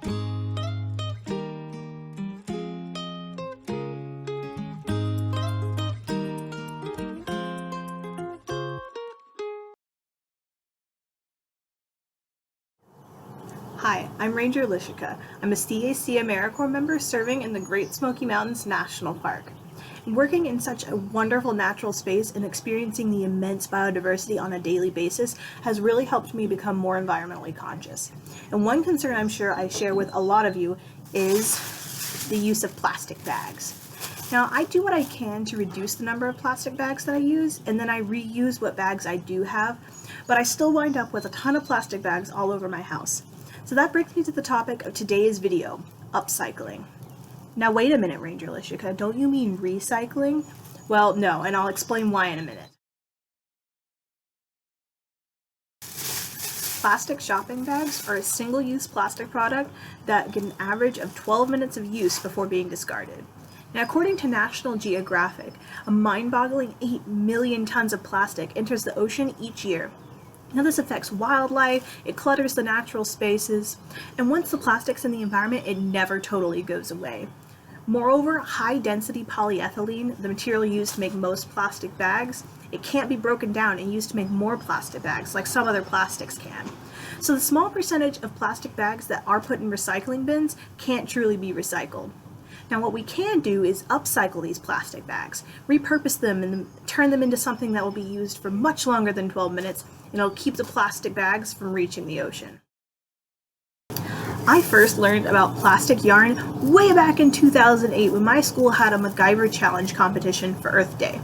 Hi, I'm Ranger Lishika. I'm a CAC AmeriCorps member serving in the Great Smoky Mountains National Park. Working in such a wonderful natural space and experiencing the immense biodiversity on a daily basis has really helped me become more environmentally conscious. And one concern I'm sure I share with a lot of you is the use of plastic bags. Now, I do what I can to reduce the number of plastic bags that I use, and then I reuse what bags I do have, but I still wind up with a ton of plastic bags all over my house. So that brings me to the topic of today's video, upcycling. Now wait a minute, Ranger Lishika, don't you mean recycling? Well, no, and I'll explain why in a minute. Plastic shopping bags are a single-use plastic product that get an average of 12 minutes of use before being discarded. Now, according to National Geographic, a mind-boggling 8 million tons of plastic enters the ocean each year. Now this affects wildlife, it clutters the natural spaces, and once the plastic's in the environment, it never totally goes away. Moreover, high-density polyethylene, the material used to make most plastic bags, it can't be broken down and used to make more plastic bags like some other plastics can. So the small percentage of plastic bags that are put in recycling bins can't truly be recycled. Now what we can do is upcycle these plastic bags, repurpose them and turn them into something that will be used for much longer than 12 minutes, and it'll keep the plastic bags from reaching the ocean. I first learned about plastic yarn way back in 2008 when my school had a MacGyver challenge competition for Earth Day.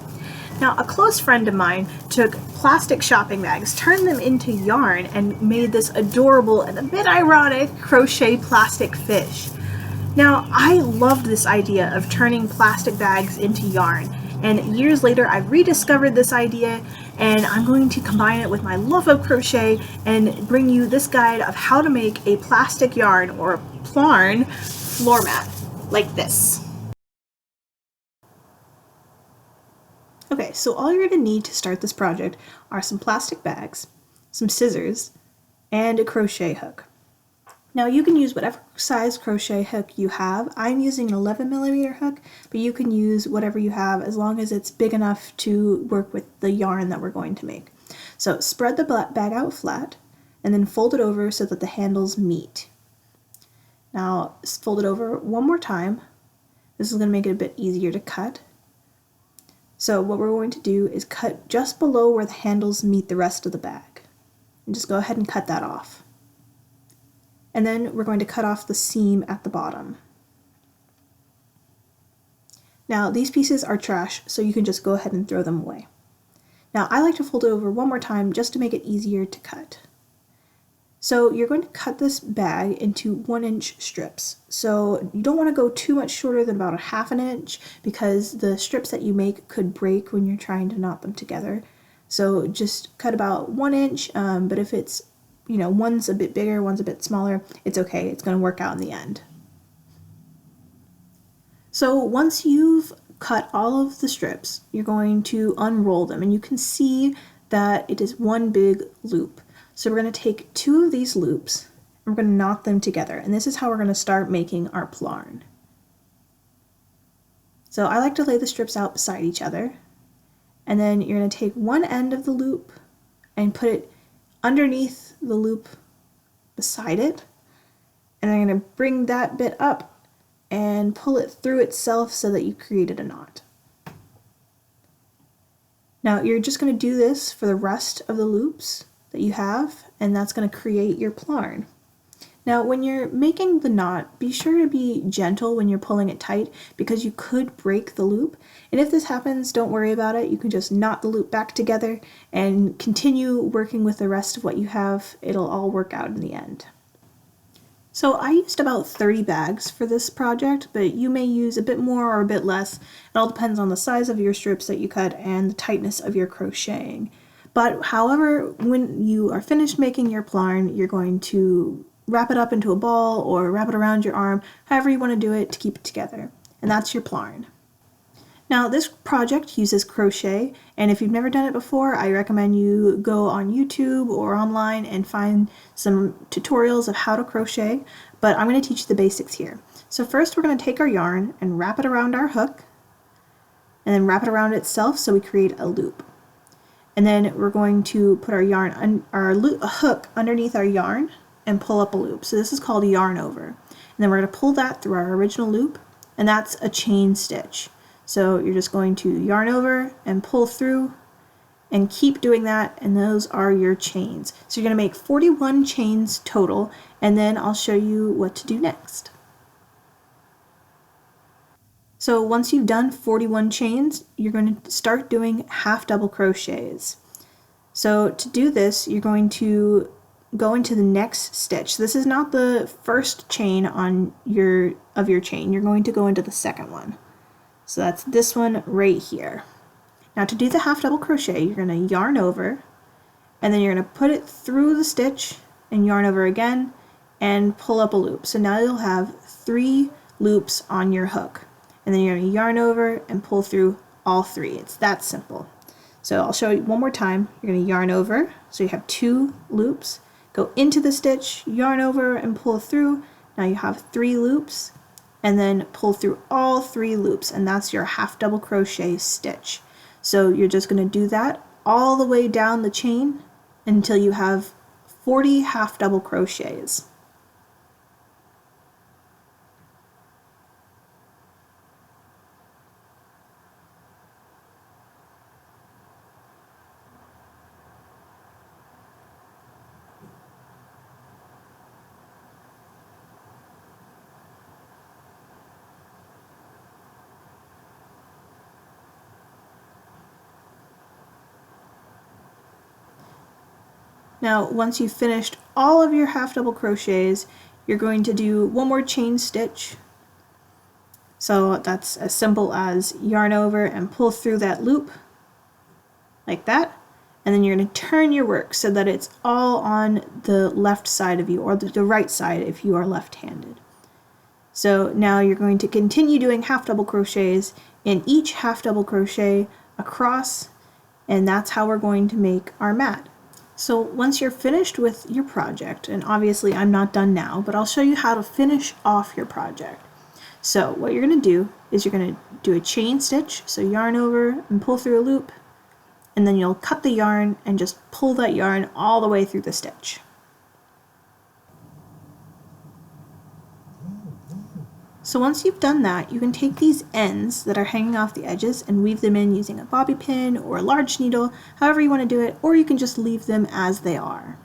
Now, a close friend of mine took plastic shopping bags, turned them into yarn, and made this adorable and a bit ironic crochet plastic fish. Now, I loved this idea of turning plastic bags into yarn, and years later I rediscovered this idea, and I'm going to combine it with my love of crochet and bring you this guide of how to make a plastic yarn or plarn floor mat like this. Okay, so all you're going to need to start this project are some plastic bags, some scissors, and a crochet hook. Now you can use whatever size crochet hook you have. I'm using an 11mm hook, but you can use whatever you have as long as it's big enough to work with the yarn that we're going to make. So spread the bag out flat and then fold it over so that the handles meet. Now fold it over one more time. This is going to make it a bit easier to cut. So what we're going to do is cut just below where the handles meet the rest of the bag. And just go ahead and cut that off. And then we're going to cut off the seam at the bottom. Now these pieces are trash, so you can just go ahead and throw them away. Now I like to fold it over one more time just to make it easier to cut. So you're going to cut this bag into 1-inch strips. So you don't want to go too much shorter than about a 1/2 inch because the strips that you make could break when you're trying to knot them together. So just cut about 1 inch, but if it's one's a bit bigger, one's a bit smaller, it's okay, it's going to work out in the end. So once you've cut all of the strips, you're going to unroll them, and you can see that it is one big loop. So we're going to take 2 of these loops, and we're going to knot them together, and this is how we're going to start making our plarn. So I like to lay the strips out beside each other, and then you're going to take one end of the loop and put it underneath the loop beside it, and I'm going to bring that bit up and pull it through itself so that you created a knot. Now you're just going to do this for the rest of the loops that you have, and that's going to create your plarn. Now when you're making the knot, be sure to be gentle when you're pulling it tight because you could break the loop, and if this happens, don't worry about it. You can just knot the loop back together and continue working with the rest of what you have. It'll all work out in the end. So I used about 30 bags for this project, but you may use a bit more or a bit less. It all depends on the size of your strips that you cut and the tightness of your crocheting. But however, when you are finished making your plarn, you're going to wrap it up into a ball or wrap it around your arm, however you want to do it to keep it together. And that's your plarn. Now this project uses crochet, and if you've never done it before, I recommend you go on YouTube or online and find some tutorials of how to crochet, but I'm going to teach you the basics here. So first we're going to take our yarn and wrap it around our hook, and then wrap it around itself so we create a loop. And then we're going to put our hook underneath our yarn and pull up a loop. So this is called a yarn over. And then we're going to pull that through our original loop, and that's a chain stitch. So you're just going to yarn over and pull through and keep doing that, and those are your chains. So you're going to make 41 chains total, and then I'll show you what to do next. So once you've done 41 chains, you're going to start doing half double crochets. So to do this, you're going to go into the next stitch. This is not the first chain of your chain. You're going to go into the second one. So that's this one right here. Now to do the half double crochet, you're going to yarn over, and then you're going to put it through the stitch and yarn over again and pull up a loop. So now you'll have 3 loops on your hook, and then you're going to yarn over and pull through all 3. It's that simple. So I'll show you one more time. You're going to yarn over, so you have 2 loops, go into the stitch, yarn over and pull through. Now you have 3 loops, and then pull through all 3 loops, and that's your half double crochet stitch. So you're just going to do that all the way down the chain until you have 40 half double crochets. Now once you've finished all of your half double crochets, you're going to do one more chain stitch. So that's as simple as yarn over and pull through that loop like that, and then you're going to turn your work so that it's all on the left side of you, or the right side if you are left-handed. So now you're going to continue doing half double crochets in each half double crochet across, and that's how we're going to make our mat. So once you're finished with your project, and obviously I'm not done now, but I'll show you how to finish off your project. So what you're going to do is you're going to do a chain stitch, so yarn over and pull through a loop, and then you'll cut the yarn and just pull that yarn all the way through the stitch. So once you've done that, you can take these ends that are hanging off the edges and weave them in using a bobby pin or a large needle, however you want to do it, or you can just leave them as they are.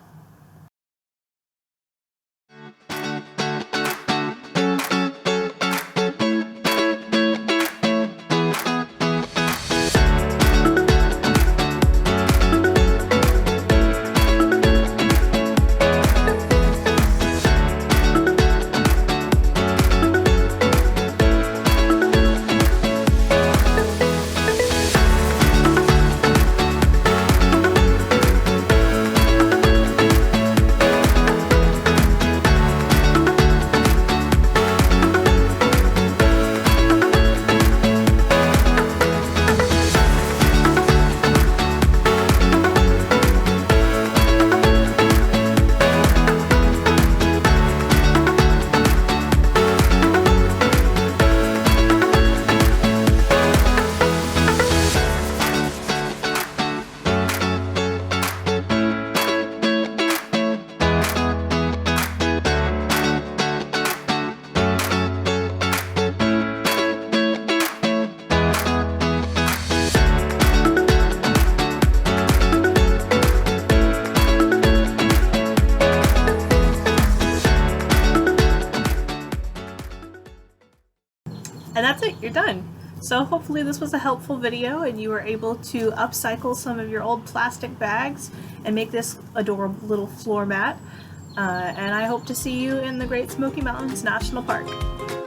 And that's it, you're done. So hopefully this was a helpful video and you were able to upcycle some of your old plastic bags and make this adorable little floor mat. And I hope to see you in the Great Smoky Mountains National Park.